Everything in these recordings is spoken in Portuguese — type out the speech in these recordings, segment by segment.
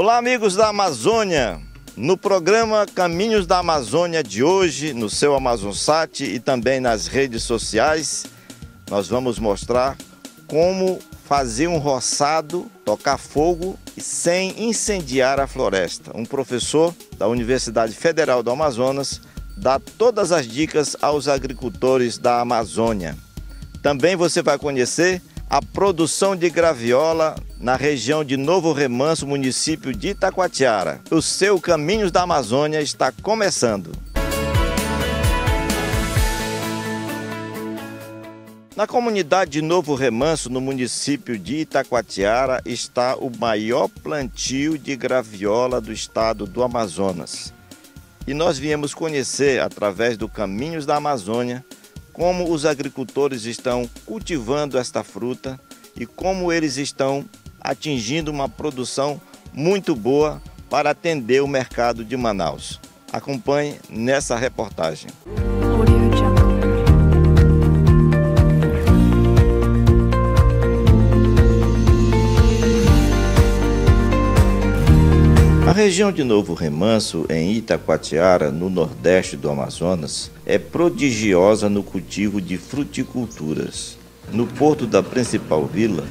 Olá, amigos da Amazônia! No programa Caminhos da Amazônia de hoje, no seu Amazonsat e também nas redes sociais, nós vamos mostrar como fazer um roçado, tocar fogo sem incendiar a floresta. Um professor da Universidade Federal do Amazonas dá todas as dicas aos agricultores da Amazônia. Também você vai conhecer a produção de graviola na região de Novo Remanso, município de Itacoatiara. O seu Caminhos da Amazônia está começando. Na comunidade de Novo Remanso, no município de Itacoatiara, está o maior plantio de graviola do estado do Amazonas. E nós viemos conhecer, através do Caminhos da Amazônia, como os agricultores estão cultivando esta fruta e como eles estão atingindo uma produção muito boa para atender o mercado de Manaus. Acompanhe nessa reportagem. A região de Novo Remanso, em Itacoatiara, no nordeste do Amazonas, é prodigiosa no cultivo de fruticulturas. No porto da principal vila,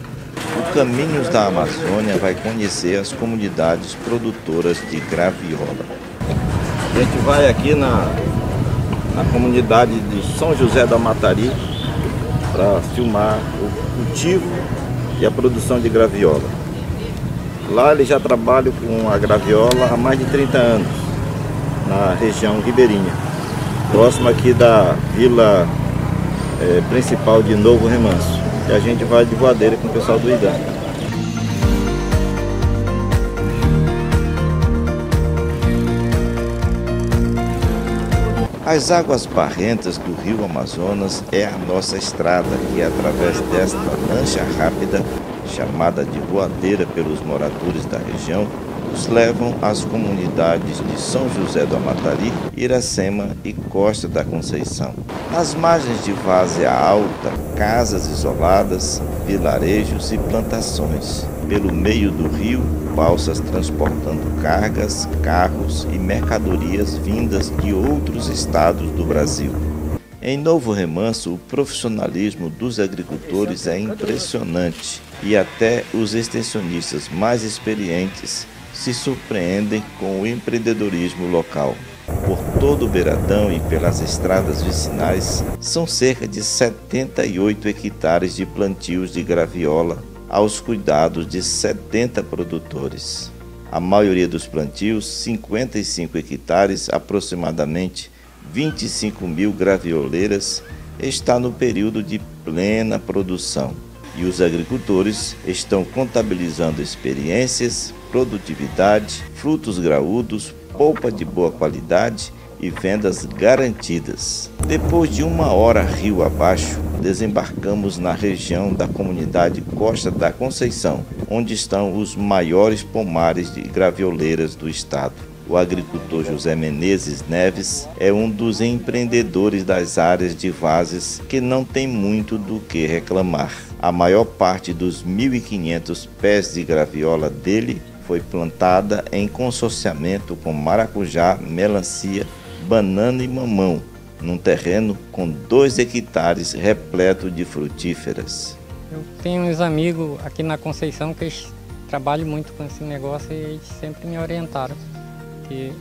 o Caminhos da Amazônia vai conhecer as comunidades produtoras de graviola. A gente vai aqui na comunidade de São José da Matari para filmar o cultivo e a produção de graviola. Lá ele já trabalha com a graviola há mais de 30 anos, na região ribeirinha, próximo aqui da vila principal de Novo Remanso. E a gente vai de voadeira com o pessoal do IDAM. As águas barrentas do rio Amazonas é a nossa estrada e através desta lancha rápida, chamada de voadeira pelos moradores da região, nos levam às comunidades de São José do Amatari, Iracema e Costa da Conceição. Nas margens de várzea alta, casas isoladas, vilarejos e plantações. Pelo meio do rio, balsas transportando cargas, carros e mercadorias vindas de outros estados do Brasil. Em Novo Remanso, o profissionalismo dos agricultores é impressionante e até os extensionistas mais experientes se surpreendem com o empreendedorismo local. Por todo o beiradão e pelas estradas vicinais, são cerca de 78 hectares de plantios de graviola aos cuidados de 70 produtores. A maioria dos plantios, 55 hectares, aproximadamente 25 mil gravioleiras, está no período de plena produção e os agricultores estão contabilizando experiências, produtividade, frutos graúdos, polpa de boa qualidade e vendas garantidas. Depois de 1 hora rio abaixo, desembarcamos na região da comunidade Costa da Conceição, onde estão os maiores pomares de gravioleiras do estado. O agricultor José Menezes Neves é um dos empreendedores das áreas de várzeas que não tem muito do que reclamar. A maior parte dos 1.500 pés de graviola dele foi plantada em consorciamento com maracujá, melancia, banana e mamão, num terreno com 2 hectares repleto de frutíferas. Eu tenho uns amigos aqui na Conceição que eles trabalham muito com esse negócio e eles sempre me orientaram que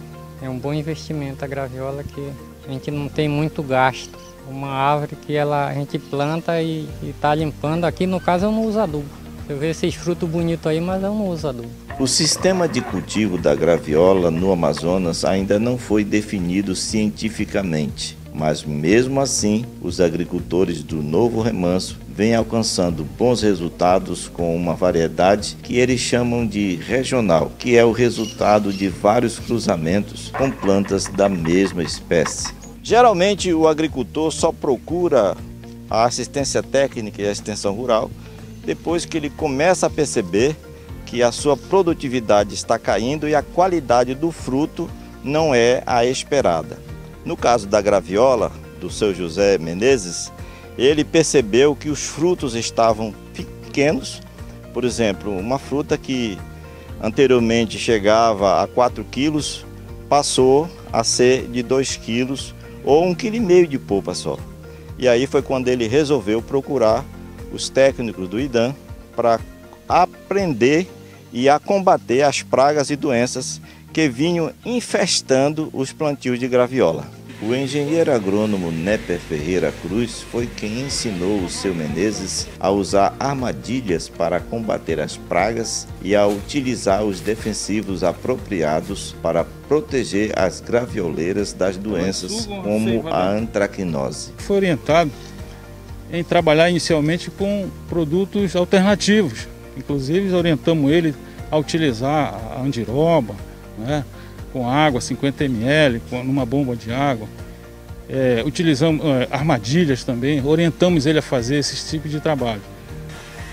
é um bom investimento a graviola, que a gente não tem muito gasto. Uma árvore que a gente planta e está limpando. Aqui no caso eu não uso adubo. Eu vejo esses frutos bonitos aí, mas eu não uso adubo. O sistema de cultivo da graviola no Amazonas ainda não foi definido cientificamente, mas mesmo assim os agricultores do Novo Remanso vêm alcançando bons resultados com uma variedade que eles chamam de regional, que é o resultado de vários cruzamentos com plantas da mesma espécie. Geralmente o agricultor só procura a assistência técnica e a extensão rural depois que ele começa a perceber que a sua produtividade está caindo e a qualidade do fruto não é a esperada. No caso da graviola, do seu José Menezes, ele percebeu que os frutos estavam pequenos. Por exemplo, uma fruta que anteriormente chegava a 4 quilos, passou a ser de 2 quilos ou 1,5 kg de polpa só. E aí foi quando ele resolveu procurar os técnicos do IDAM para aprender e a combater as pragas e doenças que vinham infestando os plantios de graviola. O engenheiro agrônomo Néper Ferreira Cruz foi quem ensinou o seu Menezes a usar armadilhas para combater as pragas e a utilizar os defensivos apropriados para proteger as gravioleiras das doenças como a antracnose. Foi orientado em trabalhar inicialmente com produtos alternativos. Inclusive orientamos ele a utilizar a andiroba, né, com água, 50 ml, numa bomba de água. Utilizamos armadilhas também, orientamos ele a fazer esse tipo de trabalho.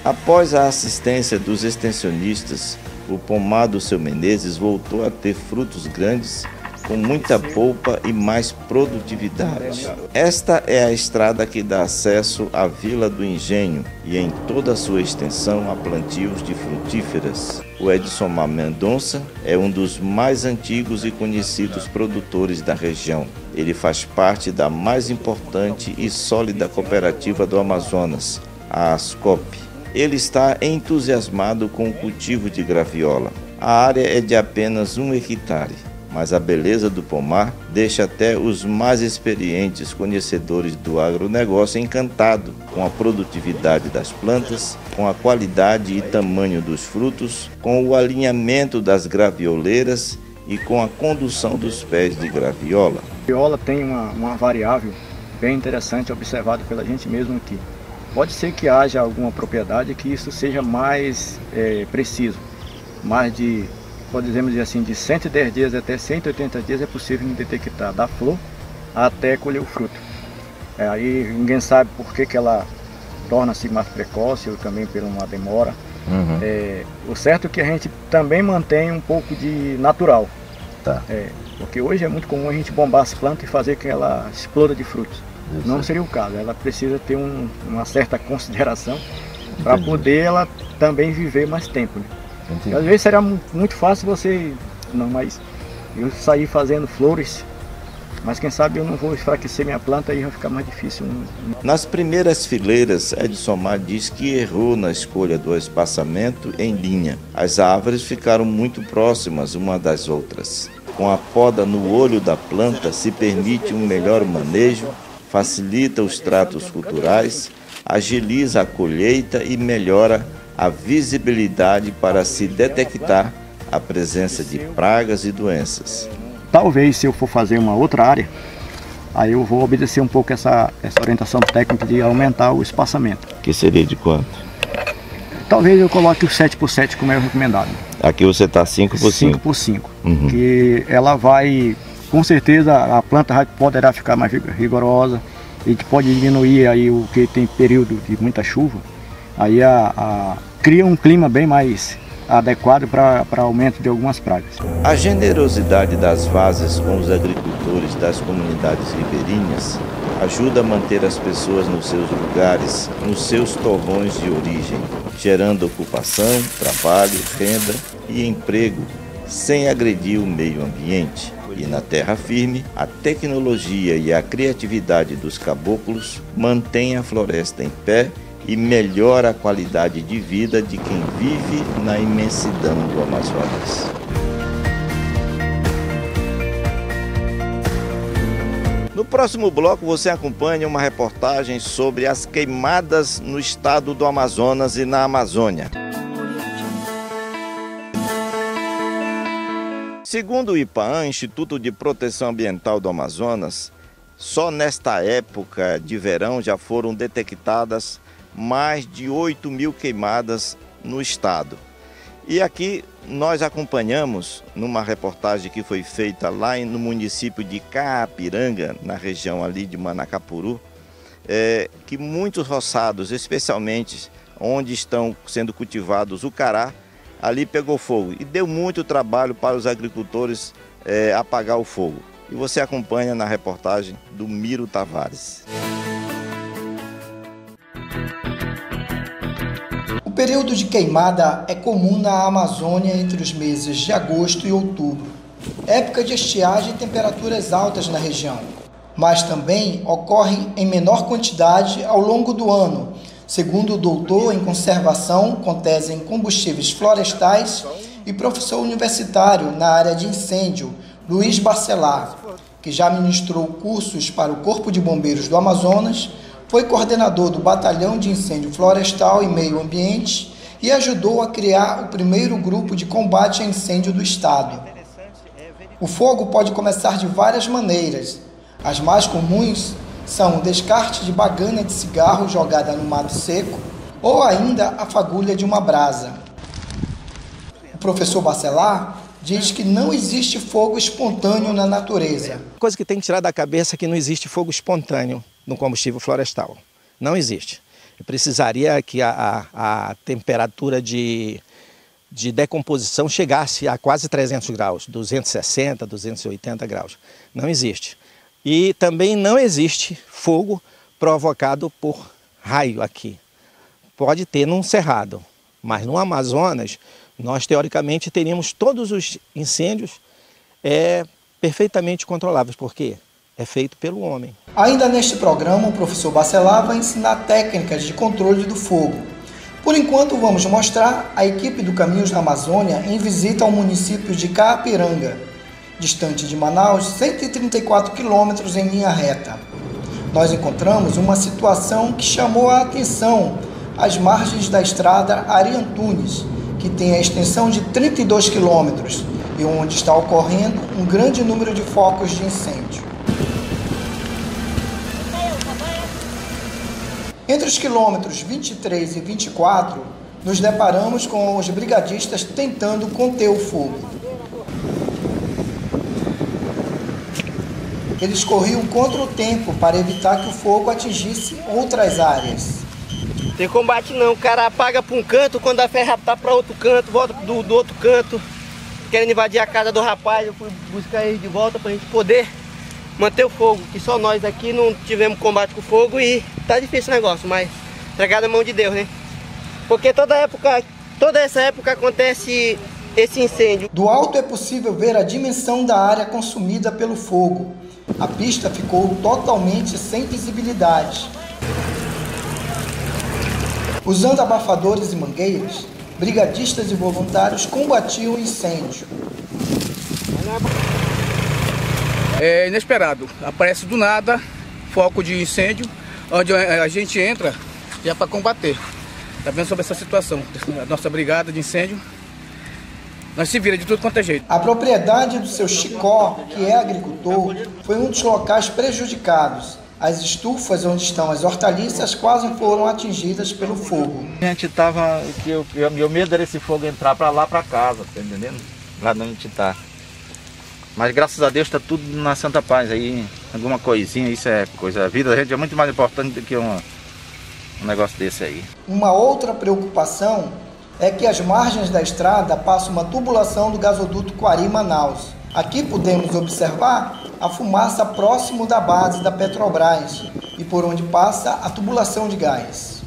Após a assistência dos extensionistas, o pomar do seu Menezes voltou a ter frutos grandes, com muita polpa e mais produtividade. Esta é a estrada que dá acesso à Vila do Engenho e em toda a sua extensão a plantios de frutíferas. O Edisomar Mendonça é um dos mais antigos e conhecidos produtores da região. Ele faz parte da mais importante e sólida cooperativa do Amazonas, a Ascop. Ele está entusiasmado com o cultivo de graviola. A área é de apenas 1 hectare. Mas a beleza do pomar deixa até os mais experientes conhecedores do agronegócio encantados com a produtividade das plantas, com a qualidade e tamanho dos frutos, com o alinhamento das gravioleiras e com a condução dos pés de graviola. A graviola tem uma variável bem interessante observada pela gente mesmo aqui. Pode ser que haja alguma propriedade que isso seja mais preciso, mais de, podemos dizer assim, de 110 dias até 180 dias é possível detectar da flor até colher o fruto. Aí ninguém sabe por que ela torna-se mais precoce ou também por uma demora. O certo é que a gente também mantém um pouco de natural. Tá. Porque hoje é muito comum a gente bombar as plantas e fazer que ela exploda de frutos. Isso. Não seria o caso, ela precisa ter uma certa consideração para poder ela também viver mais tempo, né? Às vezes seria muito fácil você, mas eu sair fazendo flores, mas quem sabe eu não vou enfraquecer minha planta e vai ficar mais difícil. Nas primeiras fileiras, Edisomar diz que errou na escolha do espaçamento em linha. As árvores ficaram muito próximas uma das outras. Com a poda no olho da planta se permite um melhor manejo, facilita os tratos culturais, agiliza a colheita e melhora a visibilidade para se detectar a presença de pragas e doenças. Talvez se eu for fazer uma outra área, aí eu vou obedecer um pouco essa orientação técnica de aumentar o espaçamento. Que seria de quanto? Talvez eu coloque o 7 por 7 como é o recomendado. Aqui você está 5 por 5. 5 por 5. Que ela vai, com certeza a planta poderá ficar mais rigorosa, e pode diminuir aí o que tem período de muita chuva. Aí cria um clima bem mais adequado para aumento de algumas pragas. A generosidade das vases com os agricultores das comunidades ribeirinhas ajuda a manter as pessoas nos seus lugares, nos seus torrões de origem, gerando ocupação, trabalho, renda e emprego, sem agredir o meio ambiente. E na terra firme, a tecnologia e a criatividade dos caboclos mantêm a floresta em pé e melhora a qualidade de vida de quem vive na imensidão do Amazonas. No próximo bloco você acompanha uma reportagem sobre as queimadas no estado do Amazonas e na Amazônia. Segundo o IPAAM, Instituto de Proteção Ambiental do Amazonas, só nesta época de verão já foram detectadas mais de 8.000 queimadas no estado. E aqui nós acompanhamos, numa reportagem que foi feita lá no município de Caapiranga, na região ali de Manacapuru, que muitos roçados, especialmente onde estão sendo cultivados o cará, ali pegou fogo e deu muito trabalho para os agricultores apagar o fogo. E você acompanha na reportagem do Miro Tavares. período de queimada é comum na Amazônia entre os meses de agosto e outubro, época de estiagem e temperaturas altas na região, mas também ocorre em menor quantidade ao longo do ano, segundo o doutor em conservação com tese em combustíveis florestais e professor universitário na área de incêndio, Luiz Bacelar, que já ministrou cursos para o Corpo de Bombeiros do Amazonas, foi coordenador do Batalhão de Incêndio Florestal e Meio Ambiente e ajudou a criar o primeiro grupo de combate a incêndio do estado. O fogo pode começar de várias maneiras. As mais comuns são o descarte de bagana de cigarro jogada no mato seco ou ainda a fagulha de uma brasa. O professor Bacelar diz que não existe fogo espontâneo na natureza. A coisa que tem que tirar da cabeça é que não existe fogo espontâneo no combustível florestal. Não existe. Precisaria que a temperatura de decomposição chegasse a quase 300 graus, 260, 280 graus. Não existe. E também não existe fogo provocado por raio aqui. Pode ter num cerrado, mas no Amazonas nós teoricamente teríamos todos os incêndios perfeitamente controláveis, porque é feito pelo homem. Ainda neste programa, o professor Bacelar vai ensinar técnicas de controle do fogo. Por enquanto, vamos mostrar a equipe do Caminhos da Amazônia em visita ao município de Caapiranga, distante de Manaus, 134 quilômetros em linha reta. Nós encontramos uma situação que chamou a atenção às margens da estrada Ari Antunes, que tem a extensão de 32 quilômetros e onde está ocorrendo um grande número de focos de incêndio. Entre os quilômetros 23 e 24, nos deparamos com os brigadistas tentando conter o fogo. Eles corriam contra o tempo para evitar que o fogo atingisse outras áreas. Tem combate não, o cara apaga para um canto, quando a ferra tá para outro canto, volta do outro canto, querendo invadir a casa do rapaz. Eu fui buscar ele de volta para a gente poder manter o fogo, que só nós aqui não tivemos combate com o fogo e tá difícil o negócio, mas entregado na mão de Deus, né? Porque toda essa época acontece esse incêndio. Do alto é possível ver a dimensão da área consumida pelo fogo. A pista ficou totalmente sem visibilidade. Usando abafadores e mangueiras, brigadistas e voluntários combatiam o incêndio. É inesperado, aparece do nada foco de incêndio, onde a gente entra já para combater. Está vendo sobre essa situação? A nossa brigada de incêndio, nós se vira de tudo quanto é jeito. A propriedade do seu Chicó, que é agricultor, foi um dos locais prejudicados. As estufas onde estão as hortaliças quase foram atingidas pelo fogo. A gente estava, meu medo era esse fogo entrar para lá para casa, tá entendendo? Lá onde a gente está. Mas graças a Deus está tudo na santa paz aí, alguma coisinha, isso é coisa. A vida da gente é muito mais importante do que um negócio desse aí. Uma outra preocupação é que às margens da estrada passa uma tubulação do gasoduto Quari-Manaus. Aqui podemos observar a fumaça próximo da base da Petrobras e por onde passa a tubulação de gás.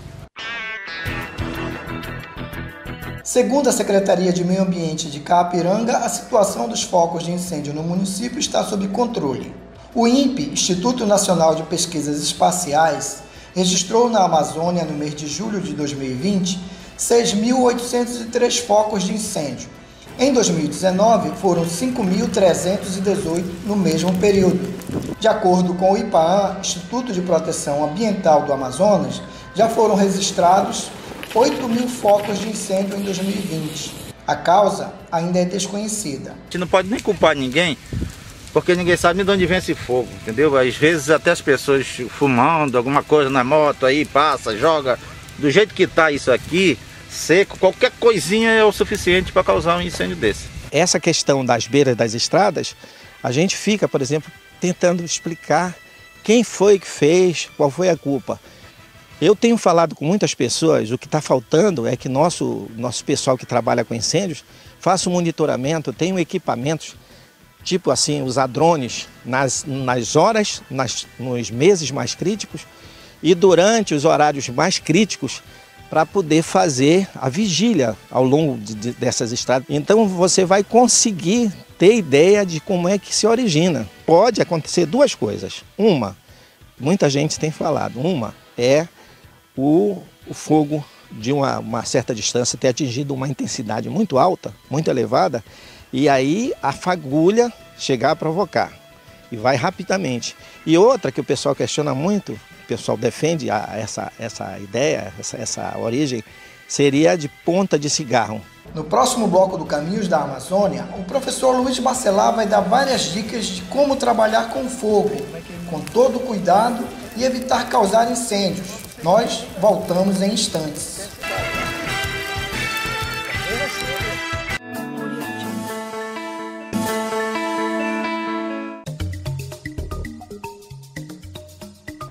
Segundo a Secretaria de Meio Ambiente de Caapiranga, a situação dos focos de incêndio no município está sob controle. O INPE, Instituto Nacional de Pesquisas Espaciais, registrou na Amazônia, no mês de julho de 2020, 6.803 focos de incêndio. Em 2019, foram 5.318 no mesmo período. De acordo com o IPAAM, Instituto de Proteção Ambiental do Amazonas, já foram registrados 8.000 focos de incêndio em 2020. A causa ainda é desconhecida. A gente não pode nem culpar ninguém, porque ninguém sabe de onde vem esse fogo, entendeu? Às vezes até as pessoas fumando alguma coisa na moto aí, passa, joga. Do jeito que está isso aqui, seco, qualquer coisinha é o suficiente para causar um incêndio desse. Essa questão das beiras das estradas, a gente fica, por exemplo, tentando explicar quem foi que fez, qual foi a culpa. Eu tenho falado com muitas pessoas, o que está faltando é que nosso pessoal que trabalha com incêndios faça um monitoramento, tenham equipamentos, tipo assim, usar drones nas horas, nos meses mais críticos e durante os horários mais críticos, para poder fazer a vigília ao longo dessas estradas. Então você vai conseguir ter ideia de como é que se origina. Pode acontecer duas coisas. Uma, muita gente tem falado, uma é o fogo de uma certa distância ter atingido uma intensidade muito alta, muito elevada, e aí a fagulha chegar a provocar, e vai rapidamente. E outra que o pessoal questiona muito, o pessoal defende essa ideia, essa origem, seria de ponta de cigarro. No próximo bloco do Caminhos da Amazônia, o professor Luiz Bacelar vai dar várias dicas de como trabalhar com fogo, com todo cuidado e evitar causar incêndios. Nós voltamos em instantes.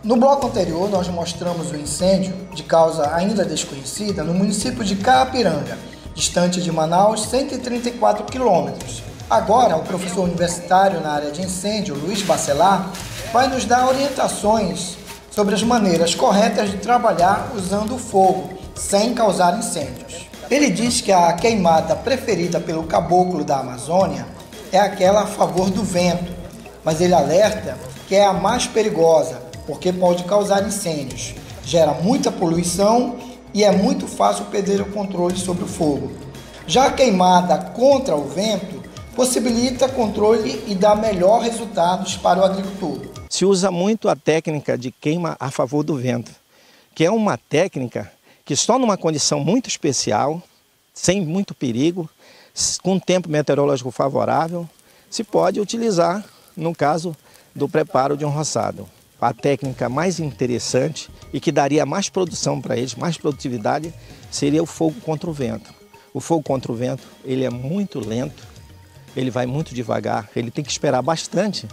No bloco anterior, nós mostramos o incêndio, de causa ainda desconhecida, no município de Carapiranga, distante de Manaus, 134 quilômetros. Agora, o professor universitário na área de incêndio, Luiz Bacelar, vai nos dar orientações sobre as maneiras corretas de trabalhar usando o fogo, sem causar incêndios. Ele diz que a queimada preferida pelo caboclo da Amazônia é aquela a favor do vento, mas ele alerta que é a mais perigosa, porque pode causar incêndios, gera muita poluição e é muito fácil perder o controle sobre o fogo. Já a queimada contra o vento possibilita controle e dá melhores resultados para o agricultor. Se usa muito a técnica de queima a favor do vento, que é uma técnica que só numa condição muito especial, sem muito perigo, com tempo meteorológico favorável, se pode utilizar no caso do preparo de um roçado. A técnica mais interessante e que daria mais produção para eles, mais produtividade, seria o fogo contra o vento. O fogo contra o vento, ele é muito lento, ele vai muito devagar, ele tem que esperar bastante,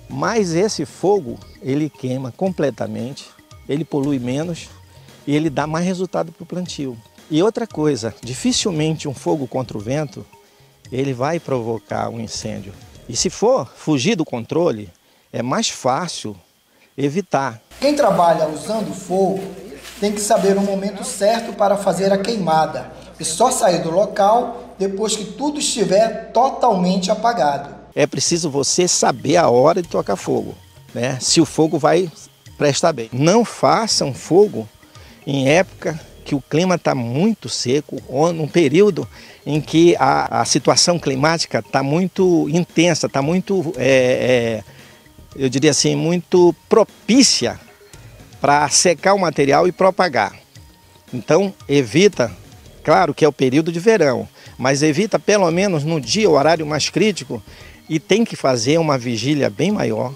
mas esse fogo, ele queima completamente, ele polui menos e ele dá mais resultado para o plantio. E outra coisa, dificilmente um fogo contra o vento, ele vai provocar um incêndio. E se for fugir do controle, é mais fácil evitar. Quem trabalha usando fogo tem que saber o momento certo para fazer a queimada e só sair do local depois que tudo estiver totalmente apagado. É preciso você saber a hora de tocar fogo, né? Se o fogo vai prestar bem. Não façam fogo em época que o clima está muito seco ou num período em que a situação climática está muito intensa, está muito eu diria assim, muito propícia para secar o material e propagar. Então, evita, claro que é o período de verão, mas evita pelo menos no dia, o horário mais crítico, e tem que fazer uma vigília bem maior,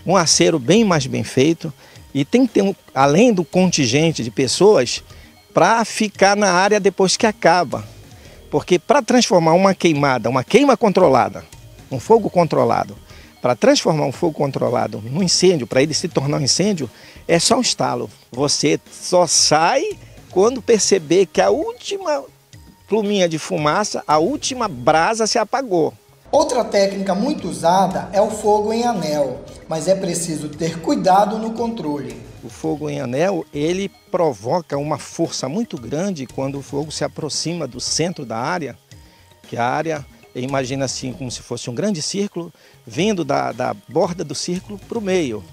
um acero bem mais bem feito, e tem que ter, além do contingente de pessoas, para ficar na área depois que acaba. Porque para transformar uma queimada, uma queima controlada, um fogo controlado, para transformar um fogo controlado num incêndio, para ele se tornar um incêndio, é só um estalo. Você só sai quando perceber que a última pluminha de fumaça, a última brasa se apagou. Outra técnica muito usada é o fogo em anel, mas é preciso ter cuidado no controle. O fogo em anel, ele provoca uma força muito grande quando o fogo se aproxima do centro da área, que a área, imagina assim como se fosse um grande círculo, vindo da borda do círculo para o meio.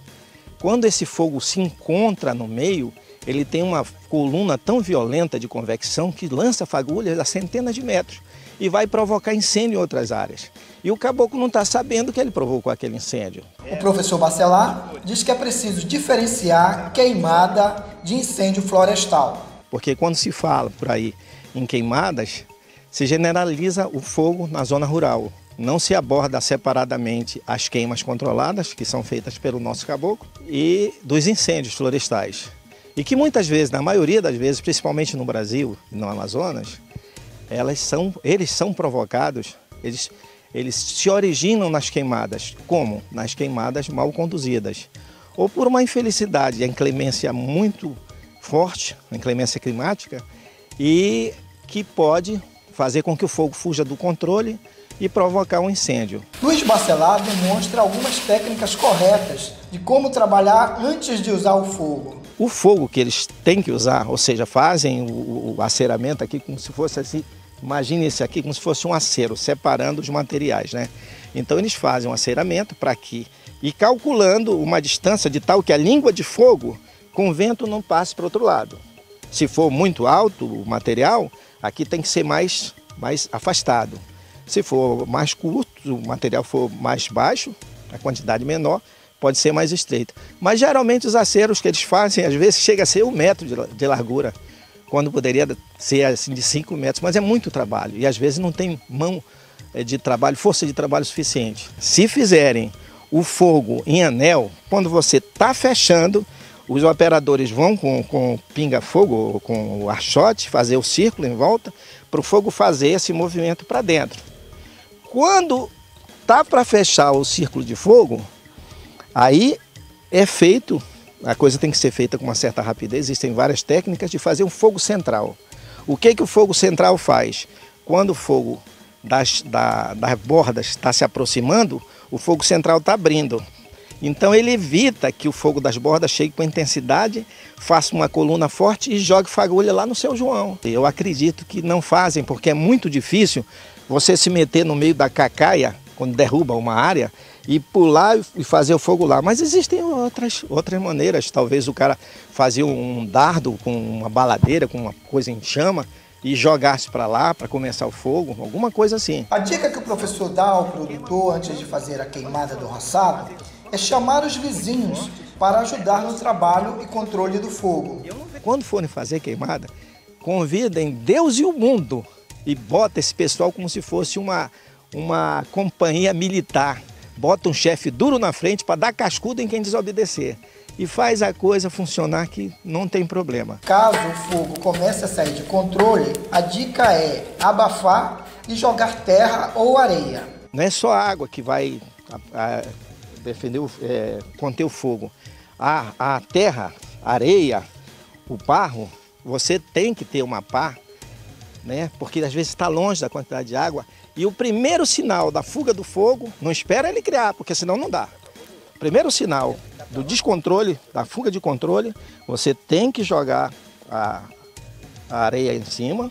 Quando esse fogo se encontra no meio, ele tem uma coluna tão violenta de convecção que lança fagulhas a centenas de metros e vai provocar incêndio em outras áreas. E o caboclo não está sabendo que ele provocou aquele incêndio. O professor Bacelar diz que é preciso diferenciar queimada de incêndio florestal. Porque quando se fala por aí em queimadas, se generaliza o fogo na zona rural. Não se aborda separadamente as queimas controladas, que são feitas pelo nosso caboclo, e dos incêndios florestais. E que muitas vezes, na maioria das vezes, principalmente no Brasil e no Amazonas, eles são provocados, eles se originam nas queimadas. Como? Nas queimadas mal conduzidas. Ou por uma infelicidade, a inclemência muito forte, a inclemência climática, e que pode fazer com que o fogo fuja do controle e provocar um incêndio. Luiz Bacelar demonstra algumas técnicas corretas de como trabalhar antes de usar o fogo. O fogo que eles têm que usar, ou seja, fazem o aceramento aqui como se fosse assim, imagine esse aqui como se fosse um acero, separando os materiais, né? Então eles fazem um aceramento para aqui e calculando uma distância de tal que a língua de fogo com o vento não passe para o outro lado. Se for muito alto o material, aqui tem que ser mais afastado. Se for mais curto, o material for mais baixo, a quantidade menor, pode ser mais estreito. Mas geralmente os aceros que eles fazem, às vezes chega a ser 1 metro de largura, quando poderia ser assim de 5 metros, mas é muito trabalho e às vezes não tem mão de trabalho, força de trabalho suficiente. Se fizerem o fogo em anel, quando você está fechando, os operadores vão com pinga-fogo, com o archote, fazer o círculo em volta, para o fogo fazer esse movimento para dentro. Quando está para fechar o círculo de fogo, aí é feito, a coisa tem que ser feita com uma certa rapidez, existem várias técnicas de fazer um fogo central. O que o fogo central faz? Quando o fogo das bordas está se aproximando, o fogo central está abrindo. Então ele evita que o fogo das bordas chegue com intensidade, faça uma coluna forte e jogue fagulha lá no São João. Eu acredito que não fazem, porque é muito difícil você se meter no meio da cacaia, quando derruba uma área, e pular e fazer o fogo lá. Mas existem outras maneiras. Talvez o cara fazia um dardo com uma baladeira, com uma coisa em chama, e jogasse para lá para começar o fogo, alguma coisa assim. A dica que o professor dá ao produtor antes de fazer a queimada do roçado é chamar os vizinhos para ajudar no trabalho e controle do fogo. Quando forem fazer queimada, convidem Deus e o mundo e bota esse pessoal como se fosse uma companhia militar. Bota um chefe duro na frente para dar cascudo em quem desobedecer. E faz a coisa funcionar que não tem problema. Caso o fogo comece a sair de controle, a dica é abafar e jogar terra ou areia. Não é só a água que vai conter o fogo. A terra, a areia, o barro, você tem que ter uma pá, né? Porque às vezes está longe da quantidade de água. E o primeiro sinal da fuga do fogo, não espera ele criar, porque senão não dá. O primeiro sinal do descontrole, da fuga de controle, você tem que jogar a areia em cima,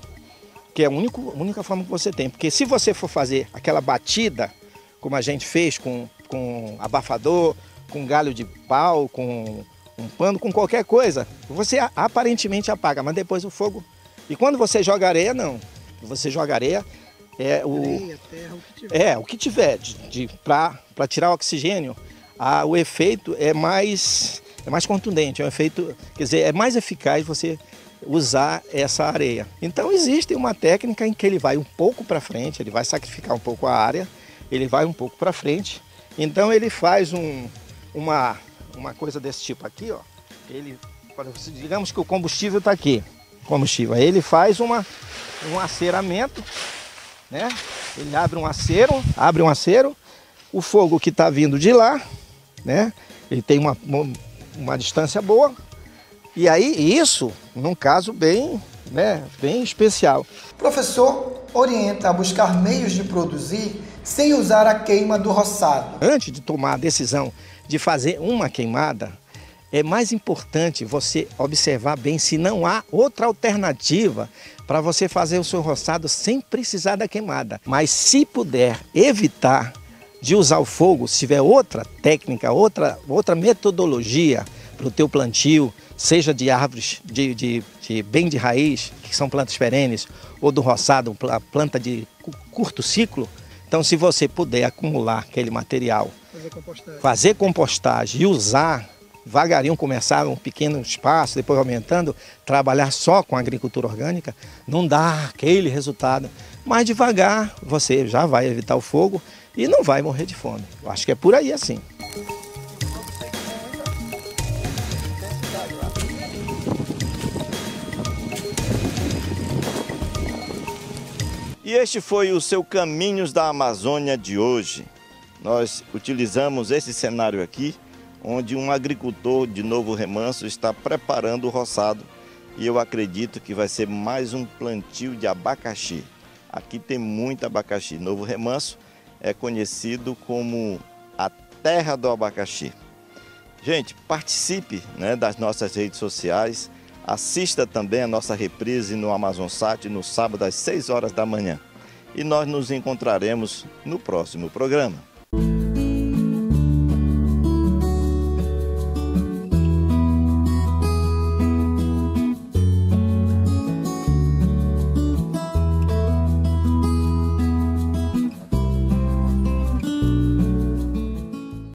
que é a única forma que você tem. Porque se você for fazer aquela batida, como a gente fez com abafador, com galho de pau, com um pano, com qualquer coisa, você aparentemente apaga, mas depois o fogo... E quando você joga areia, não. Você joga areia, o que tiver para tirar o oxigênio, o efeito é mais contundente, é um efeito, quer dizer, é mais eficaz você usar essa areia. Então existe uma técnica em que ele vai um pouco para frente, ele vai sacrificar um pouco a área, ele vai um pouco para frente, então ele faz uma coisa desse tipo aqui, ó. Digamos que o combustível está aqui, aí ele faz um aceramento, né? Ele abre um acero, o fogo que está vindo de lá, né? Ele tem uma distância boa, e aí isso, num caso bem especial. O professor orienta a buscar meios de produzir sem usar a queima do roçado. Antes de tomar a decisão de fazer uma queimada, é mais importante você observar bem se não há outra alternativa para você fazer o seu roçado sem precisar da queimada. Mas se puder evitar de usar o fogo, se tiver outra técnica, outra metodologia para o teu plantio, seja de árvores bem de raiz, que são plantas perenes, ou do roçado, planta de curto ciclo, então se você puder acumular aquele material, fazer compostagem e usar devagarinho, começar um pequeno espaço, depois aumentando, trabalhar só com a agricultura orgânica, não dá aquele resultado. Mas devagar você já vai evitar o fogo e não vai morrer de fome. Eu acho que é por aí assim. E este foi o seu Caminhos da Amazônia de hoje. Nós utilizamos esse cenário aqui, onde um agricultor de Novo Remanso está preparando o roçado. E eu acredito que vai ser mais um plantio de abacaxi. Aqui tem muito abacaxi. Novo Remanso é conhecido como a terra do abacaxi. Gente, participe, né, das nossas redes sociais, assista também a nossa reprise no Amazonsat no sábado às 6 horas da manhã. E nós nos encontraremos no próximo programa.